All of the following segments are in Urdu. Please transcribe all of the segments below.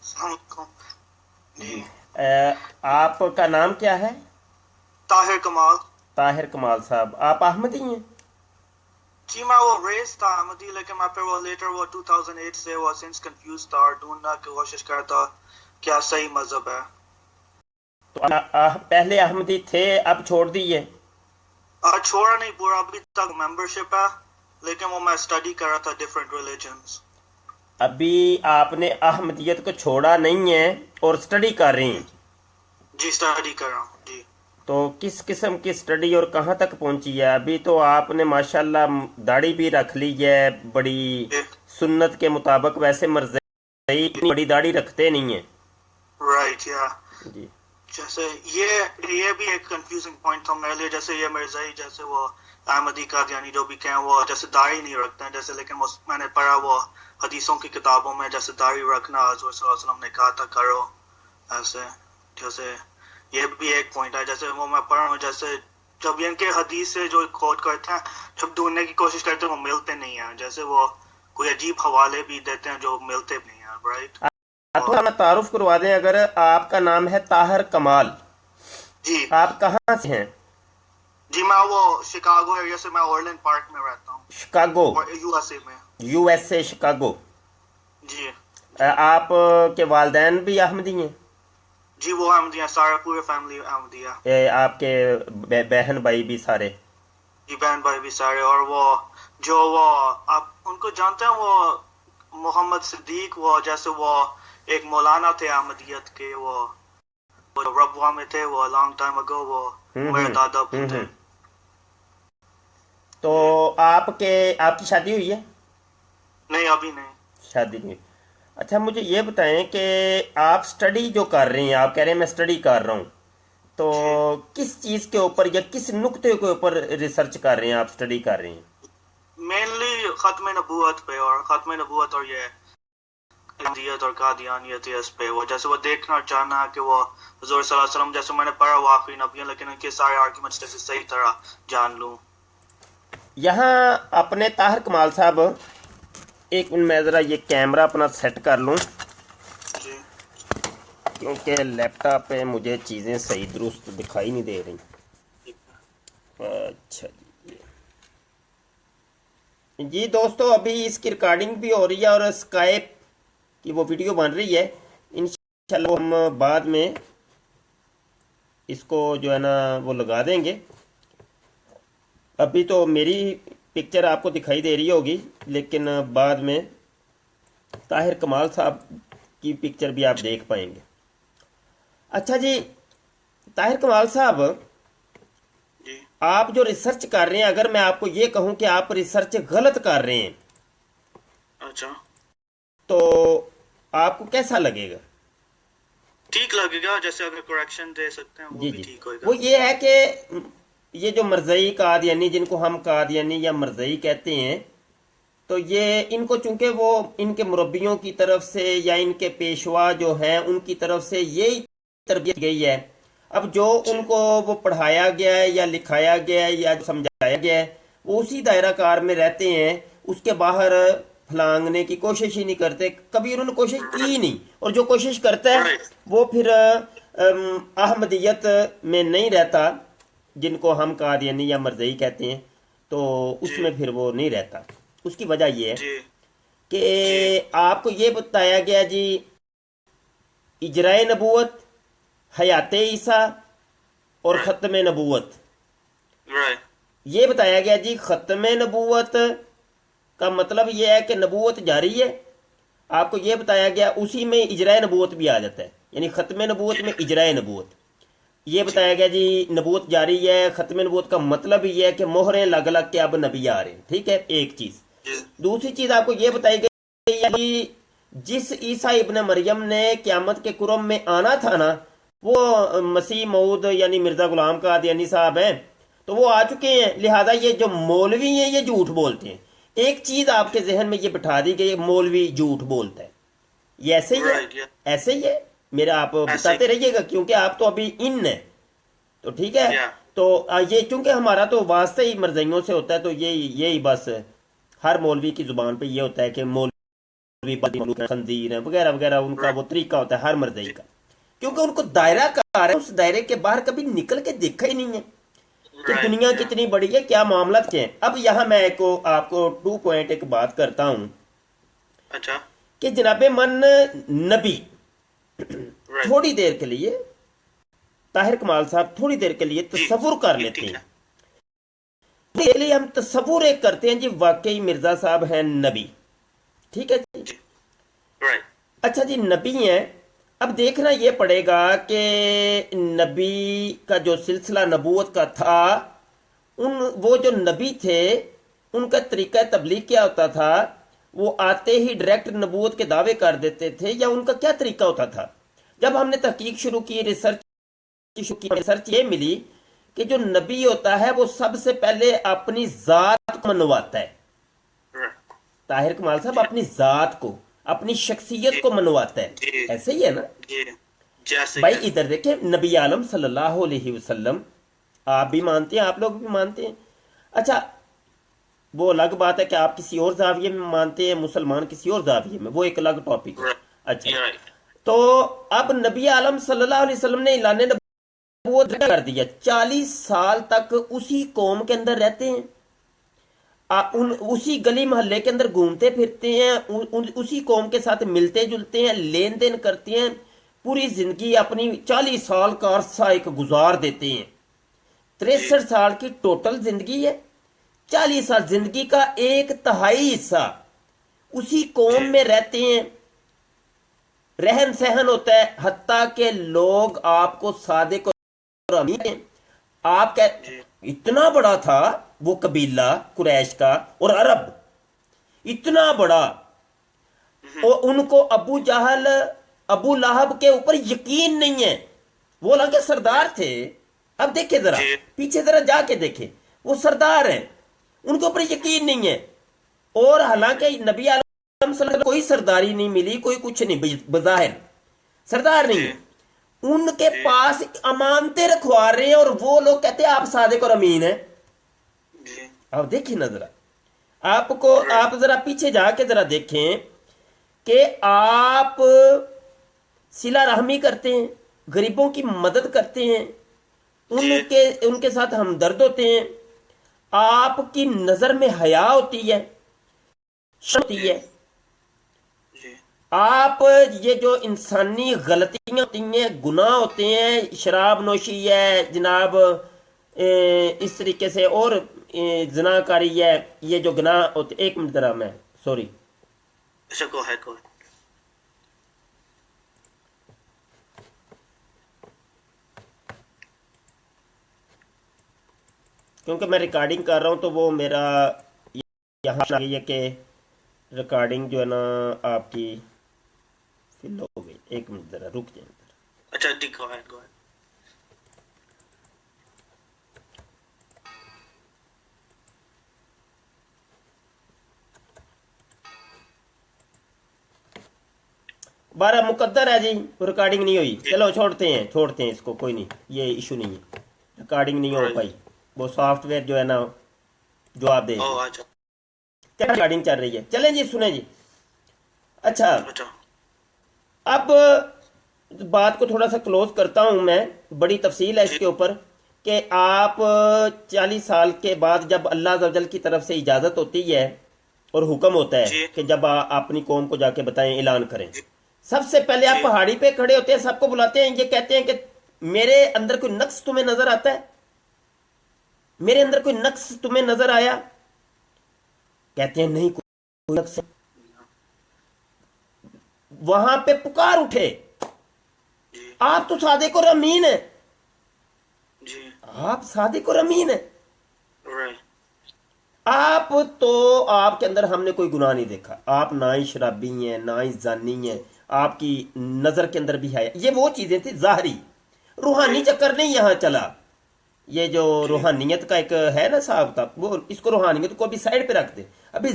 السلام علیکم جی۔ آپ کا نام کیا ہے؟ طاہر کمال طاہر کمال صاحب، آپ احمدی ہیں؟ جی، میں وہ ریس تھا احمدی، لیکن میں پھر وہ لیٹر وہ 2008 سے وہ سنس کنفیوز تھا اور ڈھونڈنا کی کوشش کرتا کیا صحیح مذہب ہے۔ تو پہلے احمدی تھے، اب چھوڑ دیے؟ چھوڑا نہیں پورا، ابھی تک ممبر شپ ہے، لیکن وہ میں اسٹڈی کر رہا تھا ڈفرینٹ ریلیجنز۔ ابھی آپ نے احمدیت کو چھوڑا نہیں ہے اور سٹڈی کر رہے ہیں؟ جی اسٹڈی کر رہا ہوں جی۔ تو کس قسم کی سٹڈی اور کہاں تک پہنچی ہے؟ ابھی تو آپ نے ماشاءاللہ داڑھی بھی رکھ لی ہے بڑی سنت کے مطابق، ویسے مرزائی اتنی بڑی داڑھی رکھتے نہیں ہیں رائٹ یا جی۔ جیسے یہ بھی ایک کنفیوزنگ پوائنٹ تھا میرے لیے، جیسے یہ مرزائی جیسے وہ احمدی قادیانی جو بھی کہیں وہ جیسے داڑھی نہیں رکھتے ہیں جیسے، لیکن وہ میں نے پڑھا وہ حدیثوں کی کتابوں میں جیسے داڑھی رکھنا حضور صلی اللہ علیہ وسلم نے کہا تھا کرو ایسے، جیسے یہ بھی ایک پوائنٹ ہے۔ جیسے وہ میں پڑھ رہا ہوں جیسے جب ان کے حدیث سے جو کوٹ کرتے ہیں جب ڈھونڈنے کی کوشش کرتے ہیں وہ ملتے نہیں ہیں، جیسے وہ کوئی عجیب حوالے بھی دیتے ہیں جو ملتے بھی نہیں ہیں، رائٹ۔ تھوڑا میں تعارف کروا دیں، اگر آپ کا نام ہے طاہر کمال، جی آپ کہاں سے ہیں؟ جی میں وہ شکاگو ایریا سے، میں اورلینڈ پارک میں رہتا ہوں، شکاگو، اور یو ایس اے میں۔ U S A, Chicago. جی آپ کے والدین بھی احمدی ہیں؟ جی وہ احمدی ہیں، سارا پورے فیملی احمدی ہے۔ آپ کے بہن بھائی بھی سارے؟ جی بہن بھائی بھی سارے، اور وہ جو وہ آپ ان کو جانتے ہیں وہ محمد صدیق، وہ جیسے وہ ایک مولانا تھے احمدیت کے، وہ ربوہ میں تھے، وہ لانگ ٹائم اگو، وہ میرے دادا بھی تھے۔ تو آپ کی شادی ہوئی ہے؟ نہیں ابھی نہیں۔ شادی نہیں ہوئی۔ اچھا مجھے یہ بتائیں کہ آپ سٹڈی جو کر رہے ہیں، آپ کہہ رہے ہیں میں سٹڈی کر رہا ہوں، تو جی کس چیز کے اوپر یا کس نقطے کے اوپر ریسرچ کر رہے ہیں، آپ سٹڈی کر رہے ہیں؟ مینلی ختم نبوت پہ، اور ختم نبوت اور یہ احمدیت اور قادیانیت اس پہ، وہ جیسے وہ دیکھنا چاہنا کہ وہ حضور صلی اللہ علیہ وسلم جیسے میں نے پڑھا وہ آخری نبی ہیں، لیکن ان کے سارے آرگیومنٹس جیسے صحیح طرح جان لوں۔ یہاں اپنے طاہر کمال صاحب، ایک منٹ میں ذرا یہ کیمرہ اپنا سیٹ کر لوں، جی کیونکہ لیپ ٹاپ پہ مجھے چیزیں صحیح درست دکھائی نہیں دے رہی۔ ٹھیک ہے۔ اچھا جی دوستو، ابھی اس کی ریکارڈنگ بھی ہو رہی ہے اور اسکائپ کی وہ ویڈیو بن رہی ہے، انشاءاللہ ہم بعد میں اس کو جو ہے نا وہ لگا دیں گے۔ ابھی تو میری پکچر آپ کو دکھائی دے رہی ہوگی، لیکن بعد میں طاہر کمال صاحب کی پکچر بھی آپ دیکھ پائیں گے۔ اچھا جی طاہر کمال صاحب، جی آپ جو ریسرچ کر رہے ہیں، اگر میں آپ کو یہ کہوں کہ آپ ریسرچ غلط کر رہے ہیں اچھا تو آپ کو کیسا لگے گا؟ ٹھیک لگے گا، جیسے اگر کریکشن دے سکتے ہیں وہ جی بھی جی، ٹھیک ہوئے گا۔ وہ یہ ہے کہ یہ جو مرزائی قادیانی، جن کو ہم قادیانی یا مرزائی کہتے ہیں، تو یہ ان کو چونکہ وہ ان کے مربیوں کی طرف سے یا ان کے پیشوا جو ہیں ان کی طرف سے یہی تربیت گئی ہے، اب جو ان کو وہ پڑھایا گیا ہے یا لکھایا گیا ہے یا سمجھایا گیا ہے وہ اسی دائرہ کار میں رہتے ہیں، اس کے باہر پھلانگنے کی کوشش ہی نہیں کرتے، کبھی انہوں نے کوشش کی ہی نہیں، اور جو کوشش کرتا ہے وہ پھر احمدیت میں نہیں رہتا، جن کو ہم قادیانی یا مرزائی کہتے ہیں، تو اس جی میں پھر وہ نہیں رہتا۔ اس کی وجہ یہ ہے جی کہ جی آپ کو یہ بتایا گیا جی اجرائے نبوت، حیات عیسیٰ اور ختم نبوت، رائٹ یہ بتایا گیا جی ختم نبوت کا مطلب یہ ہے کہ نبوت جاری ہے، آپ کو یہ بتایا گیا اسی میں اجرائے نبوت بھی آ جاتا ہے، یعنی ختم نبوت میں اجرائے نبوت، یہ بتایا گیا جی نبوت جاری ہے۔ ختم نبوت کا مطلب یہ ہے کہ مہریں لگ لگ کے اب نبی آ رہے ہیں، ٹھیک ہے، ایک چیز۔ دوسری چیز آپ کو یہ بتائی گئی جس عیسیٰ ابن مریم نے قیامت کے قرب میں آنا تھا نا، وہ مسیح موعود یعنی مرزا غلام قادیانی صاحب ہیں، تو وہ آ چکے ہیں، لہذا یہ جو مولوی ہیں یہ جھوٹ بولتے ہیں۔ ایک چیز آپ کے ذہن میں یہ بٹھا دی گئی، مولوی جھوٹ بولتا ہے، یہ ایسے ہی ہے، ایسے ہی ہے، میرا آپ بتاتے رہیے گا کیونکہ آپ تو ابھی ان ہیں، تو ٹھیک ہے۔ تو یہ چونکہ ہمارا تو واسطہ ہی مرزائیوں سے ہوتا ہے، تو یہی بس ہر مولوی کی زبان پہ یہ ہوتا ہے کہ مولوی خنزیر ہیں وغیرہ وغیرہ، ان کا وہ طریقہ ہوتا ہے ہر مرضی کا، کیونکہ ان کو دائرہ کار ہے، اس دائرے کے باہر کبھی نکل کے دیکھا ہی نہیں ہے کہ دنیا کتنی بڑی ہے، کیا معاملات کیا ہیں۔ اب یہاں میں آپ کو 2 پوائنٹ ایک بات کرتا ہوں اچھا کہ جناب من نبی تھوڑی دیر کے لیے، طاہر کمال صاحب تھوڑی دیر کے لیے تصور کر لیتے ہیں، کے لیے ہم تصور ایک کرتے ہیں جی واقعی مرزا صاحب ہیں نبی، ٹھیک ہے جی، اچھا جی نبی ہیں۔ اب دیکھنا یہ پڑے گا کہ نبی کا جو سلسلہ نبوت کا تھا، وہ جو نبی تھے ان کا طریقہ تبلیغ کیا ہوتا تھا؟ وہ آتے ہی ڈائریکٹ نبوت کے دعوے کر دیتے تھے یا ان کا کیا طریقہ ہوتا تھا؟ جب ہم نے تحقیق شروع کی، ریسرچ یہ ملی کہ جو نبی ہوتا ہے وہ سب سے پہلے اپنی ذات کو منواتا ہے، طاہر کمال صاحب اپنی ذات کو، اپنی شخصیت کو منواتا ہے، ایسے ہی ہے نا بھائی؟ ادھر دیکھیں نبی عالم صلی اللہ علیہ وسلم، آپ بھی مانتے ہیں، آپ لوگ بھی مانتے ہیں، اچھا وہ الگ بات ہے کہ آپ کسی اور زاویے میں مانتے ہیں، مسلمان کسی اور زاویے میں، وہ ایک الگ ٹاپک ہے۔ اچھا تو اب نبی عالم صلی اللہ علیہ وسلم نے اعلان نبوت کر دیا، 40 سال تک اسی قوم کے اندر رہتے ہیں، اسی گلی محلے کے اندر گھومتے پھرتے ہیں، اسی قوم کے ساتھ ملتے جلتے ہیں، لین دین کرتے ہیں، پوری زندگی اپنی 40 سال کا عرصہ ایک گزار دیتے ہیں، 63 سال کی ٹوٹل زندگی ہے، 40 سال زندگی کا 1/3 حصہ اسی قوم میں رہتے ہیں، رہن سہن ہوتا ہے، حتیٰ کہ لوگ آپ کو صادق اور امین ہیں، آپ کا اتنا بڑا تھا وہ قبیلہ قریش کا اور عرب، اتنا بڑا، اور ان کو ابو جہل ابو لہب کے اوپر یقین نہیں ہے، وہ لگے سردار تھے۔ اب دیکھیں ذرا پیچھے ذرا جا کے دیکھیں، وہ سردار ہیں، ان کے اوپر یقین نہیں ہے، اور حالانکہ نبی علیہ صلی اللہ علیہ وسلم کوئی سرداری نہیں ملی، کوئی کچھ نہیں، بظاہر سردار نہیں ہے، ان کے پاس امانتیں رکھوا رہے ہیں اور وہ لوگ کہتے ہیں آپ صادق اور امین ہیں۔ اب دیکھیں نا ذرا، آپ ذرا پیچھے جا کے ذرا دیکھیں کہ آپ صلہ رحمی کرتے ہیں، غریبوں کی مدد کرتے ہیں، ان کے ساتھ ہمدرد ہوتے ہیں، آپ کی نظر میں حیا ہوتی ہے، شرم ہوتی ہے، آپ یہ جو انسانی غلطیاں ہوتی ہیں، گناہ ہوتے ہیں، شراب نوشی ہے جناب، اس طریقے سے، اور زنا کاری ہے، یہ جو گناہ ہوتے، ایک منٹ ذرا میں سوری کیونکہ میں ریکارڈنگ کر رہا ہوں تو وہ میرا یہاں یہ کہ ریکارڈنگ جو ہے نا آپ کی فل ہو گئی، ایک منٹ ذرا رک جائیں۔ اچھا ٹھیک ہے، بارہ مقدر ہے جی، ریکارڈنگ نہیں ہوئی، چلو چھوڑتے ہیں اس کو، کوئی نہیں، یہ ایشو نہیں ہے، ریکارڈنگ نہیں ہو پائی، وہ سافٹ ویئر جو ہے نا جواب دے، ریکارڈنگ چل رہی ہے، چلیں جی سنیں جی۔ اچھا اب بات کو تھوڑا سا کلوز کرتا ہوں میں، بڑی تفصیل ہے اس کے اوپر کہ آپ 40 سال کے بعد جب اللہ عز و جل کی طرف سے اجازت ہوتی ہے اور حکم ہوتا ہے کہ جب آپ اپنی قوم کو جا کے بتائیں، اعلان کریں، سب سے پہلے آپ پہاڑی پہ کھڑے ہوتے ہیں، سب کو بلاتے ہیں، یہ کہتے ہیں کہ میرے اندر کوئی نقص تمہیں نظر آتا ہے؟ میرے اندر کوئی نقص تمہیں نظر آیا؟ کہتے ہیں نہیں کوئی نقص۔ وہاں پہ پکار اٹھے، آپ تو صادق اور امین ہیں، آپ صادق اور امین ہیں، آپ کے اندر ہم نے کوئی گناہ نہیں دیکھا، آپ نہ ہی شرابی ہیں، نہ ہی زانی ہیں، آپ کی نظر کے اندر بھی ہے، یہ وہ چیزیں تھی ظاہری، روحانی چکر نہیں یہاں چلا، یہ جو روحانیت کا ایک ہے نا صاحب تھا، وہ اس کو روحانیت کو ابھی سائڈ پہ رکھ دے، ابھی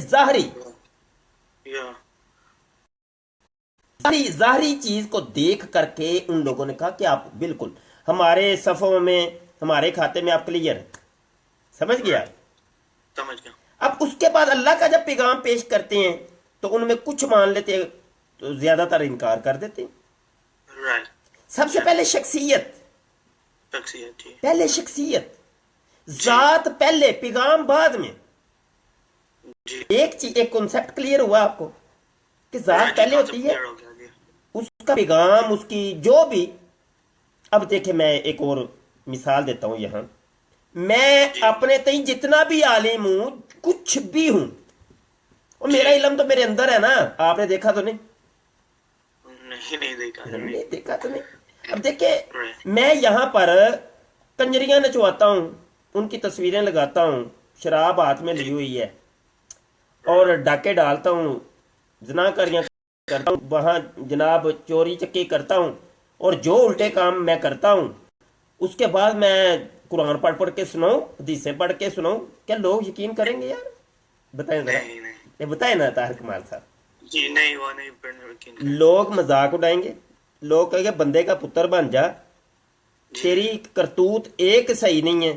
ظاہری چیز کو دیکھ کر کے ان لوگوں نے کہا کہ آپ بالکل ہمارے صفوں میں، ہمارے کھاتے میں آپ کلیئر ہیں، سمجھ گیا؟ اب اس کے بعد اللہ کا جب پیغام پیش کرتے ہیں تو ان میں کچھ مان لیتے تو زیادہ تر انکار کر دیتے. رائٹ. سب سے پہلے شخصیت، شخصیت جی. پہلے شخصیت، ذات پہلے، پیغام بعد میں. جی ایک چیز، ایک کنسپٹ کلیئر ہوا آپ کو کہ ذات پہلے ہوتی ہے، اس کا پیغام، اس کی جو بھی. اب دیکھیں میں ایک اور مثال دیتا ہوں یہاں. میں اپنے تئیں جتنا بھی عالم ہوں، کچھ بھی ہوں، اور میرا علم تو میرے اندر ہے نا. آپ نے دیکھا تو نہیں؟ نہیں دیکھا. نہیں دیکھا تو نہیں. اب دیکھیں میں یہاں پر کنجریاں نچواتا ہوں، ان کی تصویریں لگاتا ہوں، شراب ہاتھ میں لی ہوئی ہے، اور ڈاکے ڈالتا ہوں، زناکاریاں کرتا ہوں، وہاں جناب چوری چکی کرتا ہوں، اور جو الٹے کام میں کرتا ہوں اس کے بعد میں قرآن پڑھ پڑھ کے سناؤں، حدیثیں پڑھ کے سناؤں، کیا لوگ یقین کریں گے یار؟ بتائیں ذرا. یہ بتائیں نا طاہر کمال صاحب. جی نہیں، وہ نہیں پڑھنے. لوگ مذاق اڑائیں گے، لوگ کہیں گے بندے کا پتر بن جا، تیری کرتوت ایک صحیح نہیں ہے،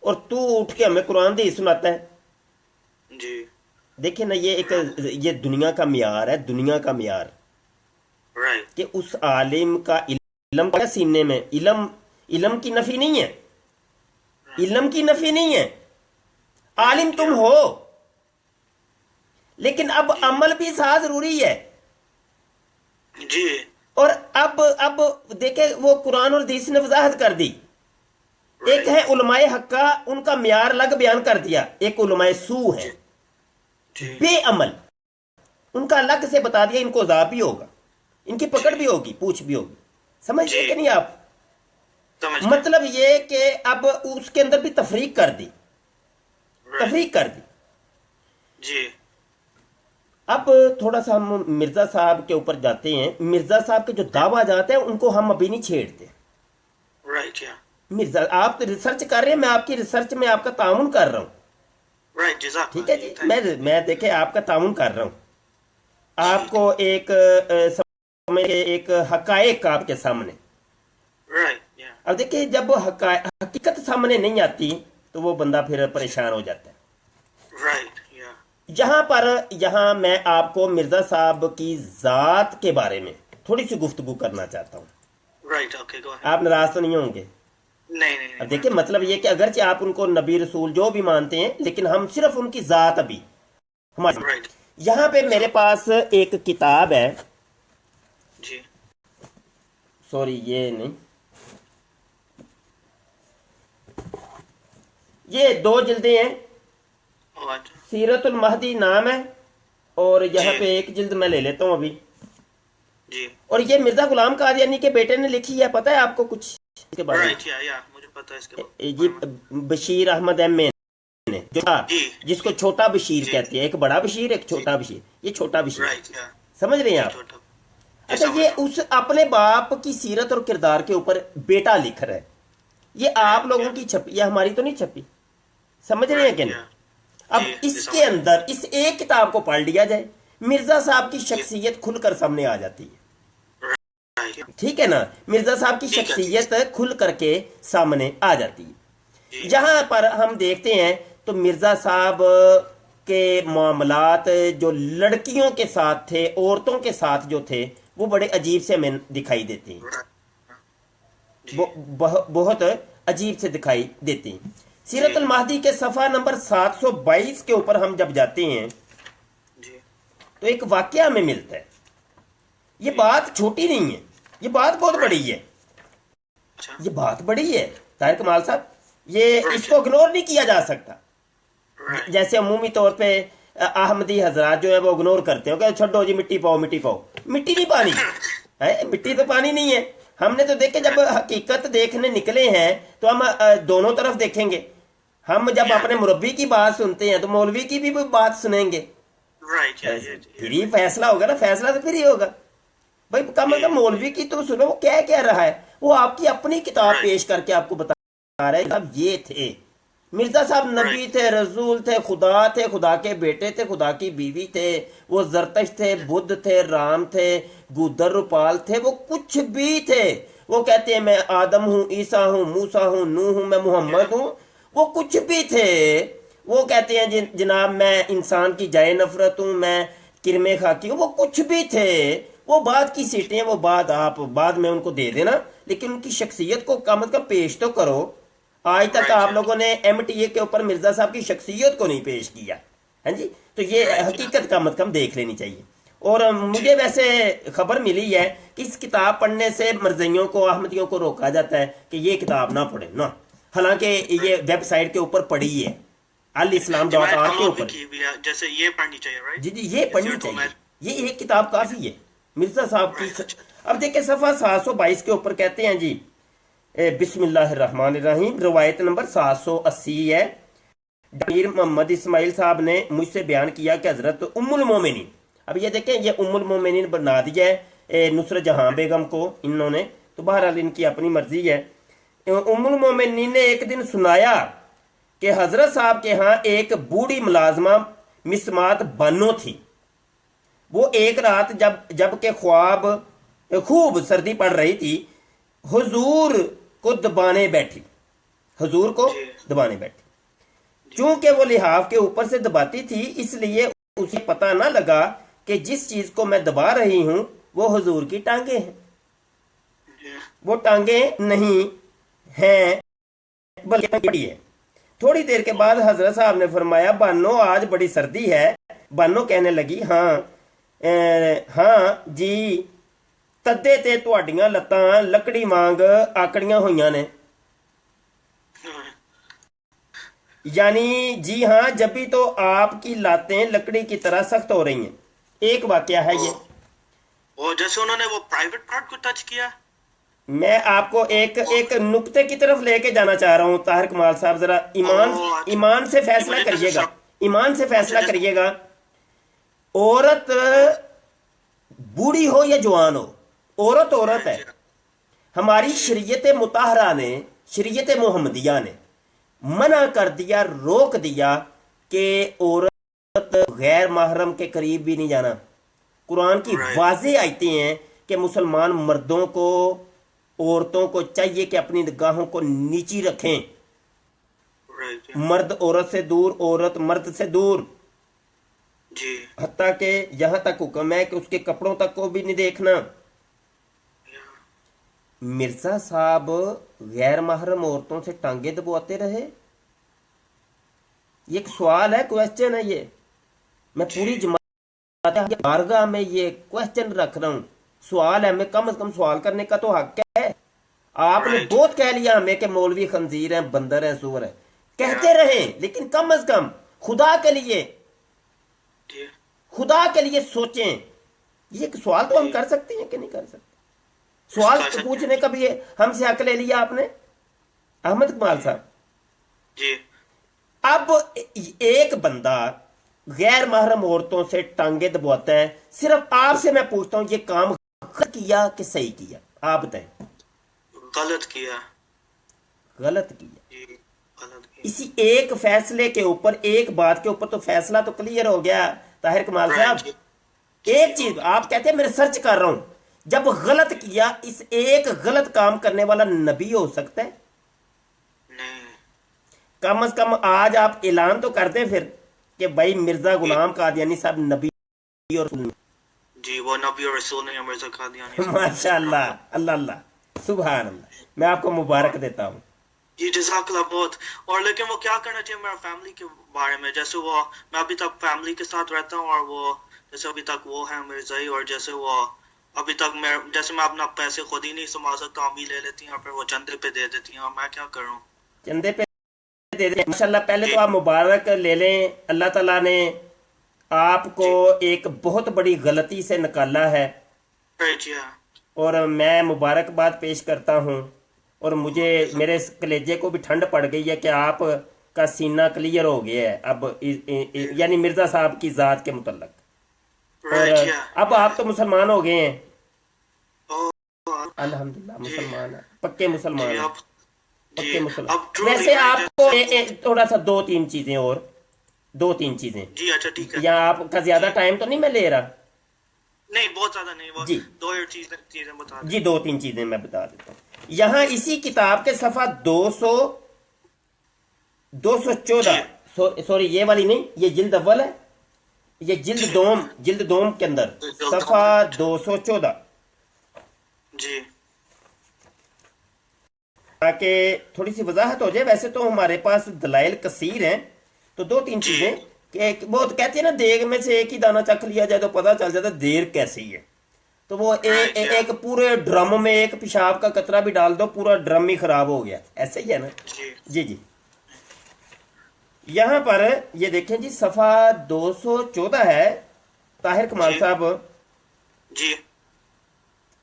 اور تو اٹھ کے ہمیں قرآن حدیث سناتا ہے. جی دیکھیں نا یہ دنیا کا معیار ہے، دنیا کا معیار رائٹ. کہ اس عالم کا علم کا سینے میں، علم کی نفی نہیں ہے، علم کی نفی نہیں ہے. عالم تم ہو، لیکن اب عمل بھی ساتھ ضروری ہے. جی. اور اب دیکھیں وہ قرآن اور حدیث نے وضاحت کر دی. ایک ہے علماء حقہ، ان کا معیار الگ بیان کر دیا. ایک علماء سو ہے بے عمل، ان کا الگ سے بتا دیا، ان کو عذاب بھی ہوگا، ان کی پکڑ بھی ہوگی، پوچھ بھی ہوگی. سمجھ گئے کہ نہیں آپ؟ مطلب یہ کہ اب اس کے اندر بھی تفریق کر دی، تفریق کر دی. جی. اب تھوڑا سا ہم مرزا صاحب کے اوپر جاتے ہیں. مرزا صاحب کے جو دعویٰ جاتے ہیں ان کو ہم ابھی نہیں چھیڑتے. رائٹ. مرزا آپ ریسرچ کر رہے ہیں، میں آپ کی ریسرچ میں آپ کا تعاون کر رہا ہوں. ٹھیک ہے جی، میں دیکھیں آپ کا تعاون کر رہا ہوں. آپ کو ایک حقائق آپ کے سامنے. اب دیکھیں جب حقیقت سامنے نہیں آتی تو وہ بندہ پھر پریشان ہو جاتا ہے. یہاں میں آپ کو مرزا صاحب کی ذات کے بارے میں تھوڑی سی گفتگو کرنا چاہتا ہوں. آپ ناراض تو نہیں ہوں گے؟ نہیں. اب دیکھیں مطلب یہ کہ اگرچہ آپ ان کو نبی رسول جو بھی مانتے ہیں، لیکن ہم صرف ان کی ذات ابھی ہماری. یہاں پہ میرے پاس ایک کتاب ہے. جی. سوری یہ نہیں، یہ 2 جلدیں ہیں. سیرت المہدی نام ہے، اور یہاں پہ ایک جلد میں لے لیتا ہوں ابھی. جی. اور یہ مرزا غلام قادیانی کے بیٹے نے لکھی ہے. پتہ ہے آپ کو کچھ اس کے بارے میں؟ مجھے پتا ہے اس کے بارے جی، بشیر احمد ایم اے نے، جس کو چھوٹا بشیر کہتے ہیں. ایک بڑا بشیر، ایک چھوٹا بشیر. یہ چھوٹا بشیر، سمجھ رہے ہیں آپ؟ اچھا، یہ اس اپنے باپ کی سیرت اور کردار کے اوپر بیٹا لکھ رہا ہے. یہ آپ لوگوں کی چھپی، یہ ہماری تو نہیں چھپی. سمجھ رہے ہیں کہ نہیں؟ اب اس کے اندر اس ایک کتاب کو پڑھ لیا جائے، مرزا صاحب کی شخصیت کھل کر سامنے آ جاتی ہے. ٹھیک ہے نا؟ مرزا صاحب کی شخصیت کھل کر کے سامنے آ جاتی ہے. جہاں پر ہم دیکھتے ہیں تو مرزا صاحب کے معاملات جو لڑکیوں کے ساتھ تھے، عورتوں کے ساتھ جو تھے، وہ بڑے عجیب سے ہمیں دکھائی دیتے ہیں، بہت عجیب سے دکھائی دیتے ہیں. سیرت المہدی کے صفحہ نمبر 722 کے اوپر ہم جب جاتے ہیں تو ایک واقعہ ہمیں ملتا ہے. یہ بات چھوٹی نہیں ہے، یہ بات بہت بڑی ہے. یہ بات بڑی ہے طاہر کمال صاحب، یہ اس کو اگنور نہیں کیا جا سکتا. جیسے عمومی طور پہ احمدی حضرات جو ہے وہ اگنور کرتے ہیں کہ چھوڑو جی مٹی پاؤ، مٹی پاؤ. مٹی نہیں پانی ہے، مٹی تو پانی نہیں ہے. ہم نے تو دیکھے جب حقیقت دیکھنے نکلے ہیں تو ہم دونوں طرف دیکھیں گے. ہم جب اپنے مربی کی بات سنتے ہیں تو مولوی کی بھی بات سنیں گے. پھر ہی فیصلہ ہوگا نا، فیصلہ تو پھر ہی ہوگا. بھائی کم از کم مولوی کی تو سنو، وہ کیا کہہ رہا ہے. وہ آپ کی اپنی کتاب پیش کر کے آپ کو بتا رہا ہے صاحب یہ تھے مرزا صاحب، نبی تھے، رسول تھے، خدا تھے، خدا کے بیٹے تھے، خدا کی بیوی تھے، وہ زرتش تھے، بدھ تھے، رام تھے، گودر رپال تھے، وہ کچھ بھی تھے. وہ کہتے ہیں میں آدم ہوں، عیسیٰ ہوں، موسیٰ ہوں، نوح ہوں، میں محمد ہوں. وہ کچھ بھی تھے. وہ کہتے ہیں جناب میں انسان کی جائے نفرت ہوں، میں کرمے خاکی وہ کچھ بھی تھے، وہ بعد کی سیٹیں، وہ بات آپ بعد میں ان کو دے دینا، لیکن ان کی شخصیت کو کم از کم پیش تو کرو. آج تک آپ لوگوں نے ایم ٹی اے کے اوپر مرزا صاحب کی شخصیت کو نہیں پیش کیا. ہاں جی، تو یہ حقیقت کم از کم دیکھ لینی چاہیے. اور مجھے ویسے خبر ملی ہے کہ اس کتاب پڑھنے سے مرزائیوں کو، احمدیوں کو روکا جاتا ہے کہ یہ کتاب نہ پڑھیں نا، حالانکہ یہ ویب سائٹ کے اوپر پڑھی ہے الاسلام.org کے اوپر. جیسے یہ پڑھنی چاہیے. جی یہ پڑھنی چاہیے، یہ ایک کتاب کافی ہے مرزا صاحب کی. اب دیکھیں صفحہ 722 کے اوپر کہتے ہیں جی بسم اللہ الرحمن الرحیم، روایت نمبر 780 ہے. امیر محمد اسماعیل صاحب نے مجھ سے بیان کیا کہ حضرت ام المومنین، اب یہ دیکھیں یہ ام المومنین بنا دیا ہے نصرت جہاں بیگم کو انہوں نے، تو بہرحال ان کی اپنی مرضی ہے. ام المومنین نے ایک دن سنایا کہ حضرت صاحب کے ہاں ایک بوڑھی ملازمہ مسمات بانو تھی. وہ ایک رات جب کہ خوب سردی پڑ رہی تھی، حضور کو دبانے بیٹھی. چونکہ وہ لحاف کے اوپر سے دباتی تھی، اس لیے اسے پتہ نہ لگا کہ جس چیز کو میں دبا رہی ہوں وہ حضور کی ٹانگیں ہیں. وہ ٹانگیں نہیں ہیں بلکہ بڑی ہے. تھوڑی دیر کے بعد حضرت صاحب نے فرمایا بانو آج بڑی سردی ہے. بانو کہنے لگی ہاں جی، تدے تے تہاڈیاں لتاں لکڑی مانگ آکڑیاں ہوئیاں نے. یعنی جی ہاں، جب بھی تو آپ کی لاتیں لکڑی کی طرح سخت ہو رہی ہیں. ایک واقعہ ہے یہ. اور جیسے انہوں نے وہ پرائیویٹ پارٹ کو ٹچ کیا. میں آپ کو ایک نقطے کی طرف لے کے جانا چاہ رہا ہوں طاہر کمال صاحب، ذرا ایمان سے فیصلہ کریے گا، ایمان سے فیصلہ کریے گا. عورت بوڑھی ہو یا جوان ہو، عورت ہے. ہماری شریعت مطہرہ نے، شریعت محمدیہ نے منع کر دیا، روک دیا کہ عورت غیر محرم کے قریب بھی نہیں جانا. قرآن کی واضح آیتیں ہیں کہ مسلمان مردوں کو، عورتوں کو چاہیے کہ اپنی نگاہوں کو نیچی رکھیں. مرد عورت سے دور، عورت مرد سے دور. حتیٰ کہ یہاں تک حکم ہے کہ اس کے کپڑوں تک کو بھی نہیں دیکھنا. مرزا صاحب غیر محرم عورتوں سے ٹانگیں دبواتے رہے. یہ ایک سوال ہے، کویسچن ہے. یہ میں پوری جماعت بارگاہ میں یہ کویسچن رکھ رہا ہوں. سوال ہے، میں کم از کم سوال کرنے کا تو حق ہے. آپ نے بہت کہہ لیا ہمیں کہ مولوی خنزیر ہیں، بندر ہیں، سور ہیں. کہتے رہیں، لیکن کم از کم خدا کے لیے سوچیں. یہ سوال تو ہم کر سکتے ہیں کہ نہیں کر سکتے؟ سوال پوچھنے کا بھی ہم سے حق لے لیا آپ نے احمد کمال صاحب. اب ایک بندہ غیر محرم عورتوں سے ٹانگیں دبواتا ہے. صرف آپ سے میں پوچھتا ہوں، یہ کام غلط کیا کہ صحیح کیا؟ آپ بتائیں. غلط کیا. اسی ایک فیصلے کے اوپر، ایک بات کے اوپر تو فیصلہ تو کلیئر ہو گیا طاہر کمال صاحب. ایک چیز آپ کہتے ہیں میں ریسرچ کر رہا ہوں. جب غلط کیا، اس ایک غلط کام کرنے والا نبی ہو سکتا ہے؟ کم از کم آج آپ اعلان تو کر دیں پھر کہ بھائی مرزا غلام قادیانی صاحب نبی اور رسول. جی وہ نبی اور رسول نہیں، مرزا قادیانی. ماشاء اللہ، اللہ اللہ، سبحان اللہ. میں آپ کو مبارک دیتا ہوں. جی جزاک اللہ بہت. اور لیکن وہ کیا کرنا چاہیے میرا فیملی کے بارے میں؟ جیسے وہ میں ابھی تک فیملی کے ساتھ رہتا ہوں، اور وہ جیسے ابھی تک وہ ہے مرزائی، اور جیسے وہ ابھی تک میں اپنا پیسے خود ہی نہیں سنبھال سکتا، ہم ہی لے لیتی ہیں اور پھر وہ چندے پہ دے دیتی ہیں. میں کیا کروں؟ چندے پہ دے دیں. ماشاء اللہ. پہلے تو آپ مبارک لے لیں. اللہ تعالیٰ نے آپ کو ایک بہت بڑی غلطی سے نکالا ہے، اور میں مبارکباد پیش کرتا ہوں. اور مجھے میرے کلیجے کو بھی ٹھنڈ پڑ گئی ہے کہ آپ کا سینہ کلیئر ہو گیا ہے اب، یعنی مرزا صاحب کی ذات کے متعلق. اور اب آپ تو مسلمان ہو گئے ہیں الحمدللہ. مسلمان ہیں، پکے مسلمان ہیں، پکے مسلمان. ویسے آپ کو تھوڑا سا دو تین چیزیں جی اچھا ٹھیک ہے. یا آپ کا زیادہ ٹائم تو نہیں میں لے رہا؟ نہیں بہت زیادہ نہیں. جی دو چیزیں بتا دیں. جی دو تین چیزیں میں بتا دیتا ہوں. یہاں اسی کتاب کے صفحہ 214 سوری یہ والی نہیں، یہ جلد اول ہے. یہ جلد دوم کے اندر صفحہ 214. جی تاکہ تھوڑی سی وضاحت ہو جائے. ویسے تو ہمارے پاس دلائل کثیر ہیں, تو دو تین چیزیں کہ وہ کہتے ہیں نا دیگ میں سے ایک ہی دانہ چکھ لیا جائے تو پتہ چل جاتا دیر کیسی ہے. تو وہ ایک پورے ڈرم میں ایک پیشاب کا قطرہ بھی ڈال دو پورا ڈرم ہی خراب ہو گیا, ایسے ہی ہے نا. جی جی یہاں پر یہ دیکھیں جی صفحہ 214 ہے طاہر کمال صاحب. جی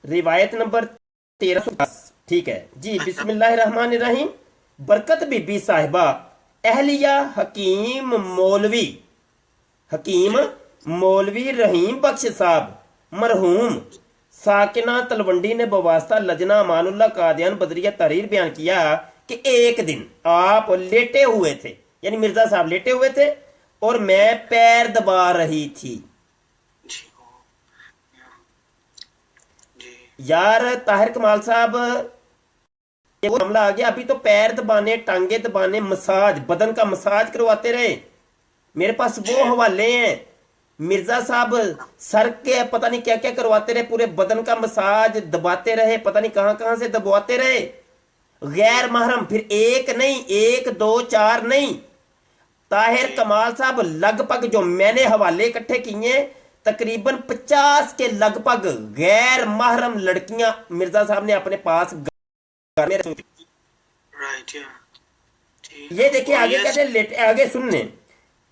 روایت نمبر 1310. ٹھیک ہے جی. بسم اللہ الرحمن الرحیم. برکت بی بی صاحبہ اہلیہ حکیم مولوی رحیم بخش صاحب مرحوم ساکنہ تلونڈی نے بواسطہ لجنہ امان اللہ قادیان بدریہ تحریر بیان کیا کہ ایک دن آپ لیٹے ہوئے تھے, یعنی مرزا صاحب لیٹے ہوئے تھے اور میں پیر دبا رہی تھی. یار طاہر کمال صاحب یہ وہ معاملہ آ گیا. ابھی تو پیر دبانے, ٹانگیں دبانے, مساج, بدن کا مساج کرواتے رہے. میرے پاس وہ حوالے ہیں. مرزا صاحب سر کے پتہ نہیں کیا کیا کرواتے رہے, پورے بدن کا مساج دباتے رہے, پتہ نہیں کہاں کہاں سے دبواتے رہے. غیر محرم پھر ایک نہیں, 1 2 4 نہیں, طاہر کمال صاحب لگ بھگ جو میں نے حوالے اکٹھے کیے تقریباً 50 کے لگ بھگ غیر محرم لڑکیاں مرزا صاحب نے اپنے پاس. یہ دیکھیں آگے کہتے ہیں, آگے سننے.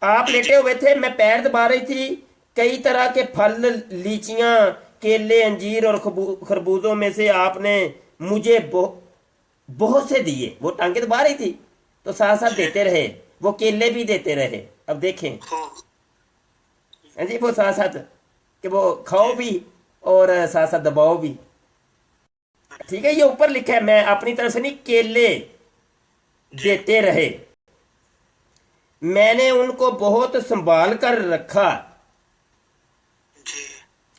آپ لیٹے ہوئے تھے, میں پیر دبا رہی تھی. کئی طرح کے پھل, لیچیاں, کیلے, انجیر اور خربوزوں میں سے آپ نے مجھے بہت سے دیے. وہ ٹانگیں دبا رہی تھی تو ساتھ ساتھ دیتے رہے, وہ کیلے بھی دیتے رہے. اب دیکھیں جی وہ ساتھ ساتھ کہ وہ کھاؤ بھی اور ساتھ ساتھ دباؤ بھی. ٹھیک ہے, یہ اوپر لکھا ہے, میں اپنی طرف سے نہیں, کیلے دیتے رہے. میں نے ان کو بہت سنبھال کر رکھا.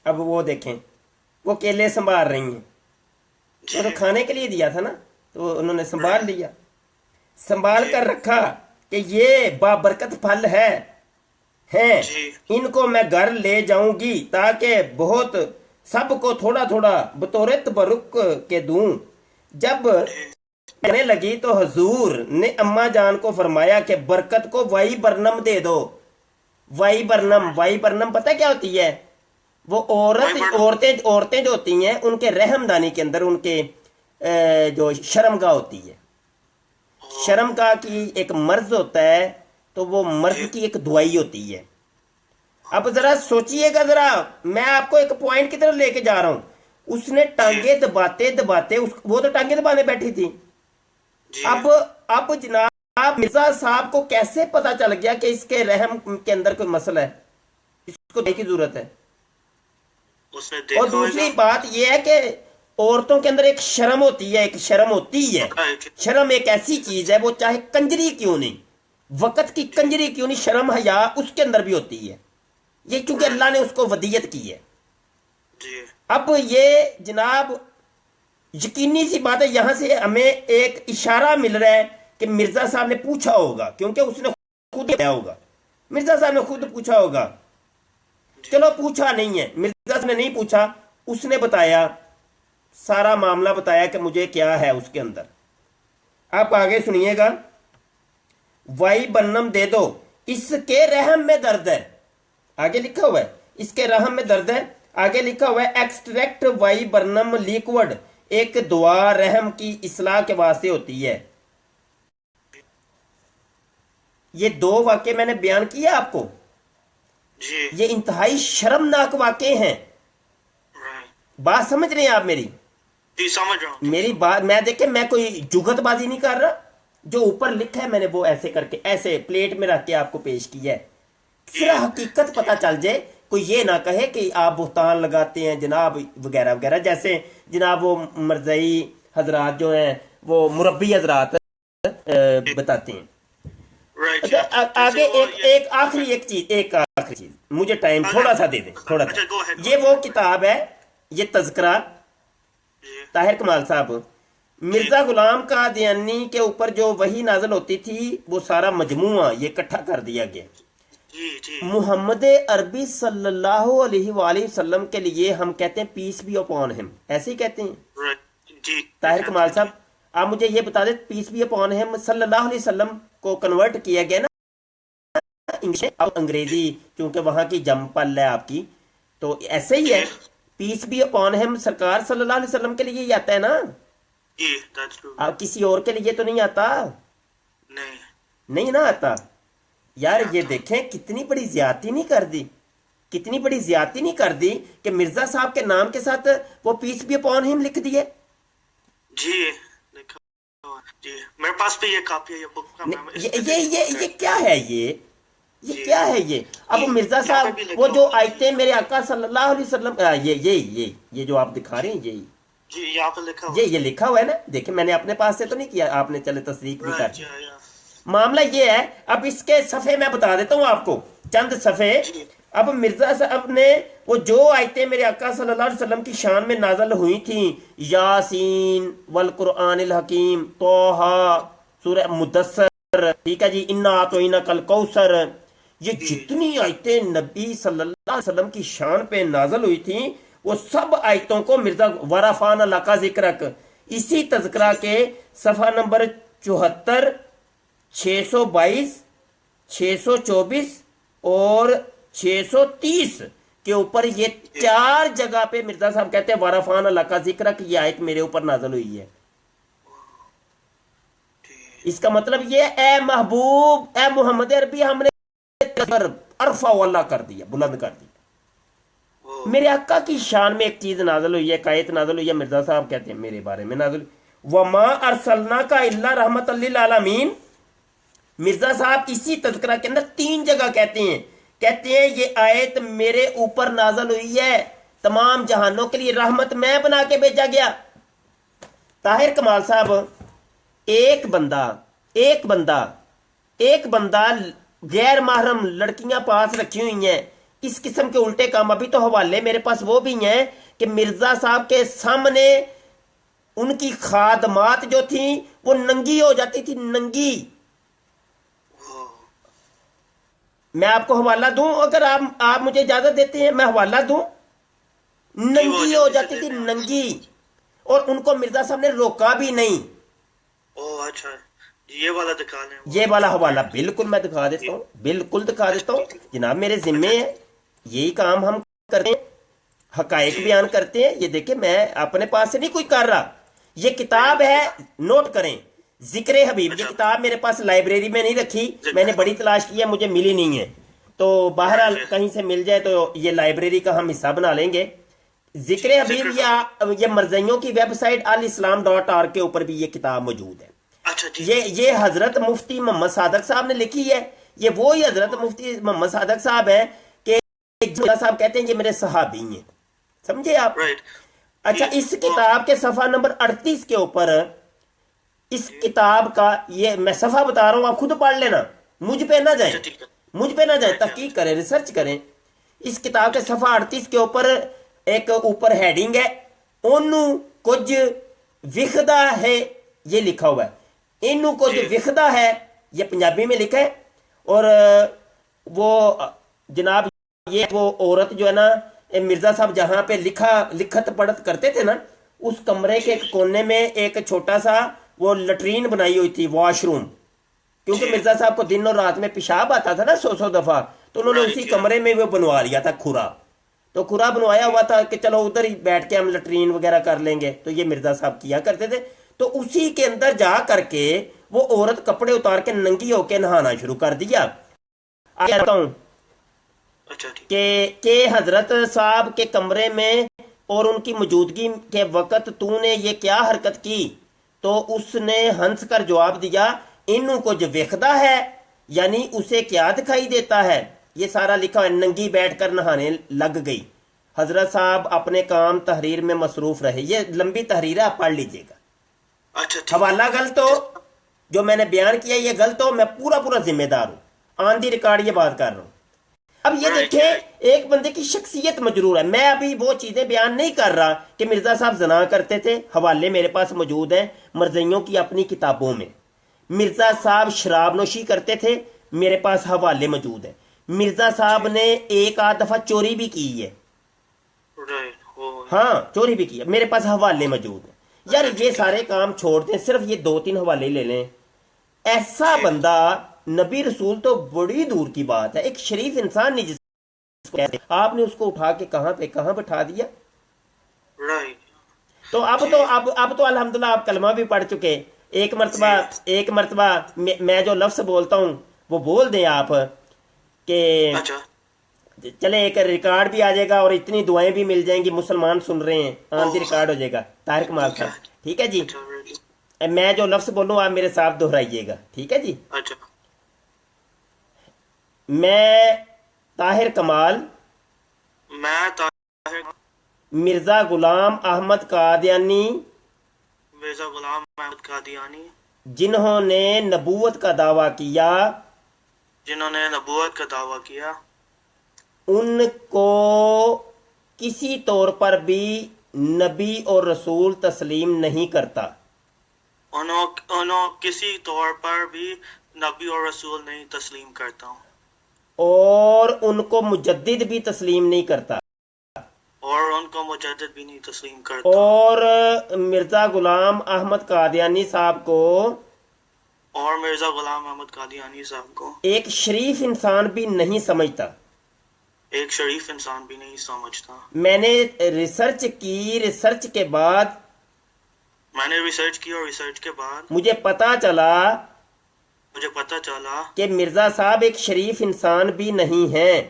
اب وہ دیکھیں وہ کیلے سنبھال رہی ہیں, وہ تو کھانے کے لیے دیا تھا نا, تو انہوں نے سنبھال لیا. سنبھال کر رکھا کہ یہ بابرکت پھل ہیں, ان کو میں گھر لے جاؤں گی تاکہ بہت سب کو تھوڑا تھوڑا بطور تبرک کے دوں. جب کہنے لگی تو حضور نے اماں جان کو فرمایا کہ برکت کو وائی برنم دے دو. وائی برنم پتہ کیا ہوتی ہے؟ وہ عورتیں جو ہوتی ہیں ان کے رحم دانی کے اندر ان کے جو شرمگاہ ہوتی ہے, شرمگاہ کی ایک مرض ہوتا ہے, تو وہ مرض کی ایک دوائی ہوتی ہے. اب ذرا سوچئے گا, ذرا میں آپ کو ایک پوائنٹ کی طرف لے کے جا رہا ہوں. اس نے ٹانگیں دباتے وہ تو ٹانگیں دبانے بیٹھی تھی. اب جناب مرزا صاحب کو کیسے پتا چل گیا کہ اس کے رحم کے اندر کوئی مسئلہ ہے؟ اس کو دیکھنے کی ضرورت ہے. اور دوسری بات یہ ہے کہ عورتوں کے اندر ایک شرم ہوتی ہے, شرم ایک ایسی چیز ہے, وہ چاہے کنجری کیوں نہیں, وقت کی کنجری کیوں نہیں, شرم حیا اس کے اندر بھی ہوتی ہے. یہ چونکہ اللہ نے اس کو ودیت کی ہے. اب یہ جناب یقینی سی بات ہے, یہاں سے ہمیں ایک اشارہ مل رہا ہے کہ مرزا صاحب نے پوچھا ہوگا, کیونکہ اس نے خود بتایا ہوگا, مرزا صاحب نے خود پوچھا ہوگا. چلو پوچھا نہیں ہے, مرزا صاحب نے نہیں پوچھا, اس نے بتایا, سارا معاملہ بتایا کہ مجھے کیا ہے اس کے اندر. آپ آگے سنیے گا. وائی برنم دے دو, اس کے رحم میں درد ہے. آگے لکھا ہوا ہے اس کے رحم میں درد ہے. آگے لکھا ہوا ہے ایکسٹریکٹ وائی برنم لیکوڈ ایک دعا رحم کی اصلاح کے واسطے ہوتی ہے. یہ 2 واقعے میں نے بیان کیا آپ کو, یہ انتہائی شرمناک واقعے ہیں. بات سمجھ رہے ہیں آپ میری؟ سمجھ رہا ہوں میری بات. میں دیکھیں میں کوئی جگت بازی نہیں کر رہا, جو اوپر لکھا ہے میں نے وہ ایسے کر کے ایسے پلیٹ میں رکھ کے آپ کو پیش کیا ہے. صرف حقیقت پتہ چل جائے, کوئی یہ نہ کہے کہ آپ بہتان لگاتے ہیں جناب وغیرہ وغیرہ. جیسے جناب وہ مرزائی حضرات جو ہیں وہ مربی حضرات بتاتے ہیں. آگے ایک آخری چیز مجھے ٹائم تھوڑا سا دے دیں, تھوڑا سا. یہ وہ کتاب ہے, یہ تذکرہ طاہر کمال صاحب, مرزا غلام قادیانی کے اوپر جو وحی نازل ہوتی تھی وہ سارا مجموعہ یہ اکٹھا کر دیا گیا. جی محمد عربی صلی اللہ علیہ وآلہ وسلم کے لیے ہم کہتے ہیں پیس بی اپون ہم، ایسے ہی کہتے ہیں جی طاہر کمال صاحب؟ آپ مجھے یہ بتا دیں پیس بی اپون ہم صلی اللہ علیہ وسلم کو کنورٹ کیا گیا نا انگلش اور انگریزی، چونکہ وہاں کی جم پل ہے آپ کی، تو ایسے ہی ہے پیس بی اپون ہم سرکار صلی اللہ علیہ وسلم کے لیے ہی آتا ہے نا، جی آپ کسی اور کے لیے تو نہیں آتا، نہیں نہیں نا آتا یار۔ یہ دیکھیں کتنی بڑی زیادتی نہیں کر دی، کتنی بڑی زیادتی نہیں کر دی کہ مرزا صاحب کے نام کے ساتھ وہ پیس بھی اپون ہم لکھ دیے۔ جی لکھا ہوا ہے۔ جی میرے پاس بھی یہ کاپی ہے، یہ بک کا نام ہے، یہ کیا ہے یہ کیا ہے یہ؟ اب مرزا صاحب وہ جو آیتیں میرے آقا صلی اللہ علیہ وسلم یہ جو آپ دکھا رہے ہیں یہی جی یہاں پہ لکھا ہوا یہ لکھا ہوا ہے نا، دیکھیں میں نے اپنے پاس سے تو نہیں کیا، آپ نے چلے تصدیق بھی کر دی۔ ہے۔ معاملہ یہ ہے، اب اس کے صفحے میں بتا دیتا ہوں آپ کو، چند صفحے۔ اب مرزا صاحب نے وہ جو آیتیں میرے آقا صلی اللہ علیہ وسلم کی شان میں نازل ہوئی تھیں، یاسین والقرآن الحکیم، توحا، سورہ مدثر، ٹھیک ہے جی، انا اعطیناک الکوثر، یہ جتنی آیتیں نبی صلی اللہ علیہ وسلم کی شان پہ نازل ہوئی تھیں، وہ سب آیتوں کو مرزا ورفعنا لک ذکرک، اسی تذکرہ کے صفحہ نمبر 74، 622، 624 اور 630 کے اوپر یہ 4 جگہ پہ مرزا صاحب کہتے ہیں ورفعنا لک ذکرک، یہ آیت میرے اوپر نازل ہوئی ہے۔ اس کا مطلب یہ اے محبوب، اے محمد عربی، ہم نے ارفع واللہ کر دیا، بلند کر دیا۔ میرے آقا کی شان میں ایک چیز نازل ہوئی ہے، آیت نازل ہوئی ہے، مرزا صاحب کہتے ہیں میرے بارے میں نازل ہوئی، وما ارسلناک الا رحمۃ للعالمین۔ مرزا صاحب اسی تذکرہ کے اندر 3 جگہ کہتے ہیں یہ آیت میرے اوپر نازل ہوئی ہے، تمام جہانوں کے لیے رحمت میں بنا کے بھیجا گیا۔ طاہر کمال صاحب، ایک بندہ غیر محرم لڑکیاں پاس رکھی ہوئی ہیں، اس قسم کے الٹے کام، ابھی تو حوالے میرے پاس وہ بھی ہیں کہ مرزا صاحب کے سامنے ان کی خادمات جو تھیں وہ ننگی ہو جاتی تھی، ننگی۔ میں آپ کو حوالہ دوں، اگر آپ مجھے اجازت دیتے ہیں میں حوالہ دوں؟ ننگی ہو جاتی تھی، ننگی، اور ان کو مرزا صاحب نے روکا بھی نہیں۔ اچھا یہ والا دکھا لیں، یہ والا حوالہ بالکل میں دکھا دیتا ہوں، بالکل دکھا دیتا ہوں جناب، میرے ذمے ہے، یہی کام ہم کرتے ہیں، حقائق بیان کرتے ہیں۔ یہ دیکھیں میں اپنے پاس سے نہیں کوئی کر رہا، یہ کتاب ہے، نوٹ کریں، ذکر حبیب۔ یہ کتاب میرے پاس لائبریری میں نہیں رکھی، میں نے بڑی تلاش کی ہے، مجھے ملی نہیں ہے، تو بہرحال کہیں سے مل جائے تو یہ لائبریری کا ہم حصہ بنا لیں گے۔ ذکر حبیب یا یہ مرزائیوں کی ویب سائٹ الاسلام.org کے اوپر بھی یہ کتاب موجود ہے۔ یہ حضرت مفتی محمد صادق صاحب نے لکھی ہے، یہ وہی حضرت مفتی محمد صادق صاحب ہیں کہ صاحب کہتے ہیں یہ میرے صحابی ہیں، سمجھے آپ؟ اچھا، اس کتاب کے صفحہ نمبر 38 کے اوپر، اس کتاب کا یہ میں صفحہ بتا رہا ہوں، آپ خود پڑھ لینا، مجھ پہ نہ جائیں، تحقیق کریں، ریسرچ کریں۔ اس کتاب کے صفحہ 38 کے اوپر ایک اوپر ہیڈنگ ہے، اونو کچھ وکھدا ہے، یہ لکھا ہوا ہے، انو کچھ وکھدا ہے، یہ پنجابی میں لکھا ہے، اور وہ جناب یہ وہ عورت جو ہے نا، مرزا صاحب جہاں پہ لکھت پڑھت کرتے تھے نا، اس کمرے کے ایک کونے میں ایک چھوٹا سا وہ لٹرین بنائی ہوئی تھی، واش روم، کیونکہ مرزا صاحب کو دن اور رات میں پیشاب آتا تھا نا 100 دفعہ، تو انہوں نے اسی کمرے میں وہ بنوا لیا تھا کھرا، تو کھرا بنوایا ہوا تھا کہ چلو ادھر ہی بیٹھ کے ہم لٹرین وغیرہ کر لیں گے، تو یہ مرزا صاحب کیا کرتے تھے۔ تو اسی کے اندر جا کر کے وہ عورت کپڑے اتار کے ننگی ہو کے نہانا شروع کر دیا۔ کہتا ہوں کہ حضرت صاحب کے کمرے میں اور ان کی موجودگی کے وقت تو نے یہ کیا حرکت کی؟ تو اس نے ہنس کر جواب دیا، انو کو جو ویکھدا ہے، یعنی اسے کیا دکھائی دیتا ہے؟ یہ سارا لکھا ہے، ننگی بیٹھ کر نہانے لگ گئی۔ حضرت صاحب اپنے کام تحریر میں مصروف رہے، یہ لمبی تحریر ہے، آپ پڑھ لیجئے گا۔ حوالہ غلط ہو، جو میں نے بیان کیا یہ غلط ہو، میں پورا ذمہ دار ہوں، آن دی ریکارڈ یہ بات کر رہا ہوں۔ اب یہ دیکھیں ایک بندے کی شخصیت مجرور ہے، میں ابھی وہ چیزیں بیان نہیں کر رہا کہ مرزا صاحب زنا کرتے تھے، حوالے میرے پاس موجود ہیں مرزائیوں کی اپنی کتابوں میں۔ مرزا صاحب شراب نوشی کرتے تھے، میرے پاس حوالے موجود ہیں۔ مرزا صاحب نے ایک آدھ دفعہ چوری بھی کی ہے. ہاں چوری بھی کی ہے, میرے پاس حوالے موجود ہیں. یار یہ سارے کام چھوڑ دیں, صرف یہ 2-3 حوالے لے لیں. ایسا بندہ نبی رسول تو بڑی دور کی بات ہے, ایک شریف انسان نہیں, جس کو آپ نے اس کو اٹھا کے کہاں بٹھا دیا. تو اب تو الحمدللہ آپ کلمہ بھی پڑھ چکے. ایک مرتبہ میں جو لفظ بولتا ہوں وہ بول دیں آپ, کہ چلے ایک ریکارڈ بھی آ جائے گا اور اتنی دعائیں بھی مل جائیں گی, مسلمان سن رہے ہیں, آمدی ریکارڈ ہو جائے گا. طاہر کمال صاحب ٹھیک ہے جی, میں جو لفظ بولوں آپ میرے ساتھ دہرائیے گا, ٹھیک ہے جی. میں طاہر کمال مرزا غلام احمد قادیانی جنہوں نے نبوت کا دعویٰ کیا ان کو کسی طور پر بھی نبی اور رسول تسلیم نہیں کرتا. انہوں کسی طور پر بھی نبی اور رسول نہیں تسلیم کرتا ہوں, اور ان کو مجدد بھی تسلیم نہیں کرتا, اور ان کو مجدد بھی نہیں تسلیم کرتا. اور مرزا غلام احمد قادیانی صاحب کو ایک شریف انسان بھی نہیں سمجھتا. میں نے ریسرچ کی اور ریسرچ کے بعد مجھے پتا چلا کہ مرزا صاحب ایک شریف انسان بھی نہیں ہیں.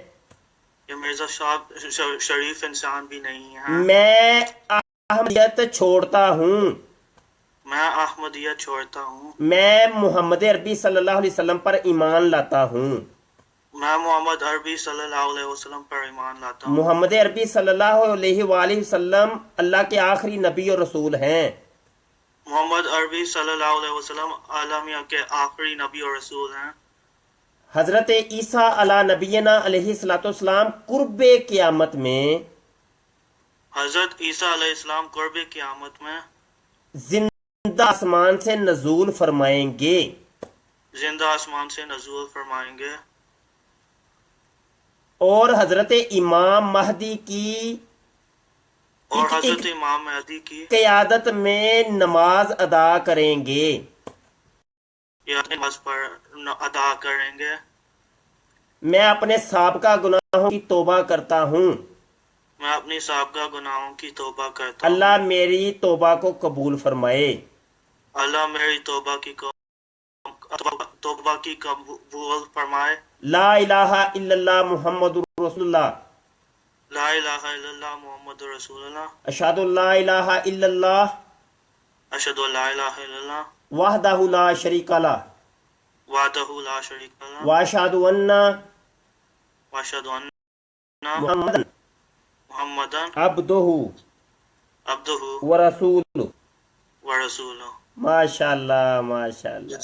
میں احمدیت چھوڑتا ہوں. میں محمد عربی صلی اللہ علیہ وسلم پر ایمان لاتا ہوں. محمد عربی صلی اللہ علیہ وسلم اللہ کے آخری نبی اور رسول ہیں. محمد عربی صلی اللہ علیہ وسلم عالمیہ کے آخری نبی اور رسول ہیں. حضرت عیسیٰ علی نبینا علیہ السلام قرب قیامت میں زندہ آسمان سے نزول فرمائیں گے. اور حضرت امام مہدی کی قیادت میں نماز ادا کریں گے. میں اپنے سابقہ گناہوں کی توبہ کرتا ہوں. اللہ میری توبہ کو قبول فرمائے. لا الہ الا اللہ محمد رسول اللہ. اشہد ان لا الہ الا اللہ وحدہ لا شریک لہ واشہد ان محمدن عبدہ ورسولہ. ماشاءاللہ ماشاءاللہ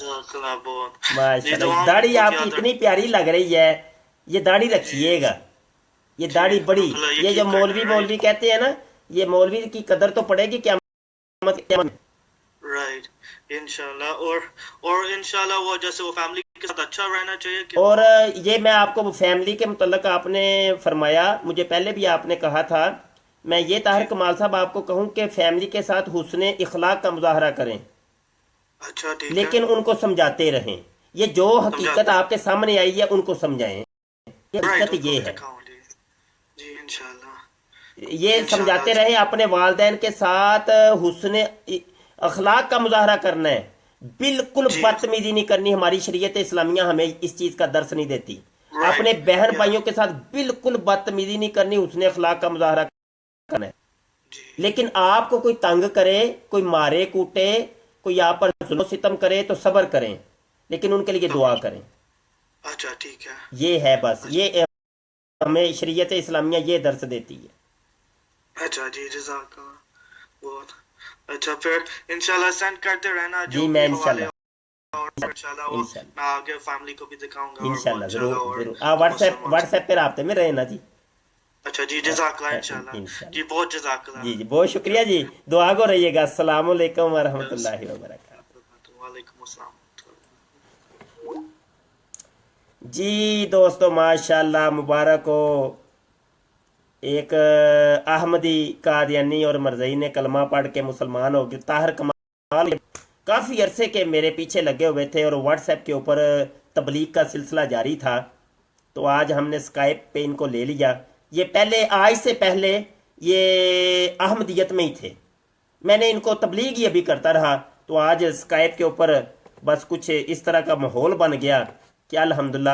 ماشاءاللہ. داڑھی آپ کی اتنی پیاری لگ رہی ہے, یہ داڑھی رکھیے گا, یہ داڑھی بڑی, یہ جو مولوی کہتے ہیں نا, یہ مولوی کی قدر تو پڑے گی قیامت میں. رائٹ انشاءاللہ. اور انشاءاللہ وہ جیسے وہ فیملی کے ساتھ اچھا رہنا چاہیے. اور یہ میں آپ کو فیملی کے متعلق آپ نے فرمایا, مجھے پہلے بھی آپ نے کہا تھا, میں یہ طاہر کمال صاحب آپ کو کہوں کہ فیملی کے ساتھ حسن اخلاق کا مظاہرہ کریں, اچھا ٹھیک ہے, لیکن ان کو سمجھاتے رہیں. یہ جو حقیقت آپ کے سامنے آئی ہے ان کو سمجھائیں. یہ حقیقت یہ ہے, جی انشاءاللہ یہ سمجھاتے رہیں. اپنے والدین کے ساتھ حسن اخلاق کا مظاہرہ کرنا ہے, بالکل بدتمیزی نہیں کرنی. ہماری شریعت اسلامیہ ہمیں اس چیز کا درس نہیں دیتی. اپنے بہن بھائیوں کے ساتھ بالکل بدتمیزی نہیں کرنی, حسن اخلاق کا مظاہرہ کرنا ہے. لیکن آپ کو کوئی تنگ کرے, کوئی مارے کوٹے, کوئی آپ پر ظلم و ستم کرے تو صبر کریں, لیکن ان کے لیے دعا کریں. اچھا ٹھیک ہے, یہ ہے بس, یہ ہمیں شریعت اسلامیہ یہ درس دیتی ہے. اچھا جی جزاک اللہ بہت اچھا. پھر انشاءاللہ سینڈ کرتے رہنا. جی میں انشاءاللہ میں آگے فیملی کو بھی دکھاؤں گا انشاءاللہ. ضرور آپ واٹس ایپ پہ رابطے میں رہنا جی. اچھا جی جزاک اللہ انشاءاللہ. جی بہت جزاک اللہ. جی بہت شکریہ جی, دعا گو رہیے گا. السلام علیکم ورحمۃ اللہ وبرکاتہ. وعلیکم السلام. جی دوستو ماشاءاللہ مبارک ہو، ایک احمدی قادیانی اور مرزئی نے کلمہ پڑھ کے مسلمان ہو گئے. طاہر کمال کافی عرصے کے میرے پیچھے لگے ہوئے تھے اور واٹس ایپ کے اوپر تبلیغ کا سلسلہ جاری تھا، تو آج ہم نے اسکائپ پہ ان کو لے لیا. یہ پہلے آج سے پہلے یہ احمدیت میں ہی تھے، میں نے ان کو تبلیغ ہی ابھی کرتا رہا، تو آج اسکائپ کے اوپر بس کچھ اس طرح کا ماحول بن گیا کہ الحمدللہ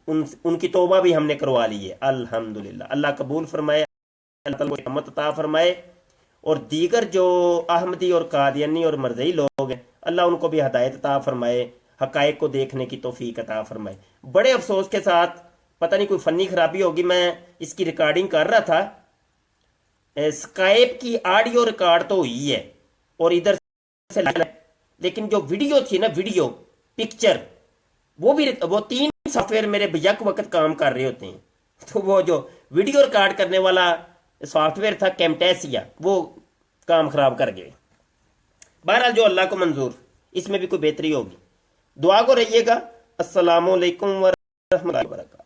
ان کی توبہ بھی ہم نے کروا لی ہے. الحمدللہ اللہ قبول فرمائے، اللہ تعالیٰ کو رحمت عطا فرمائے، اور دیگر جو احمدی اور قادیانی اور مرزئی لوگ ہیں اللہ ان کو بھی ہدایت عطا فرمائے، حقائق کو دیکھنے کی توفیق عطا فرمائے. بڑے افسوس کے ساتھ پتہ نہیں کوئی فنی خرابی ہوگی، میں اس کی ریکارڈنگ کر رہا تھا، اسکائپ کی آڈیو ریکارڈ تو ہوئی ہے اور ادھر سے لیکن جو ویڈیو تھی نا، ویڈیو پکچر، وہ تین سافٹ ویئر میرے یک وقت کام کر رہے ہوتے ہیں، تو وہ جو ویڈیو ریکارڈ کرنے والا سافٹ ویئر تھا کیمٹیسیا، وہ کام خراب کر گئے. بہرحال جو اللہ کو منظور، اس میں بھی کوئی بہتری ہوگی. دعا کو رہیے گا. السلام علیکم ورحمۃ اللہ وبرکاتہ.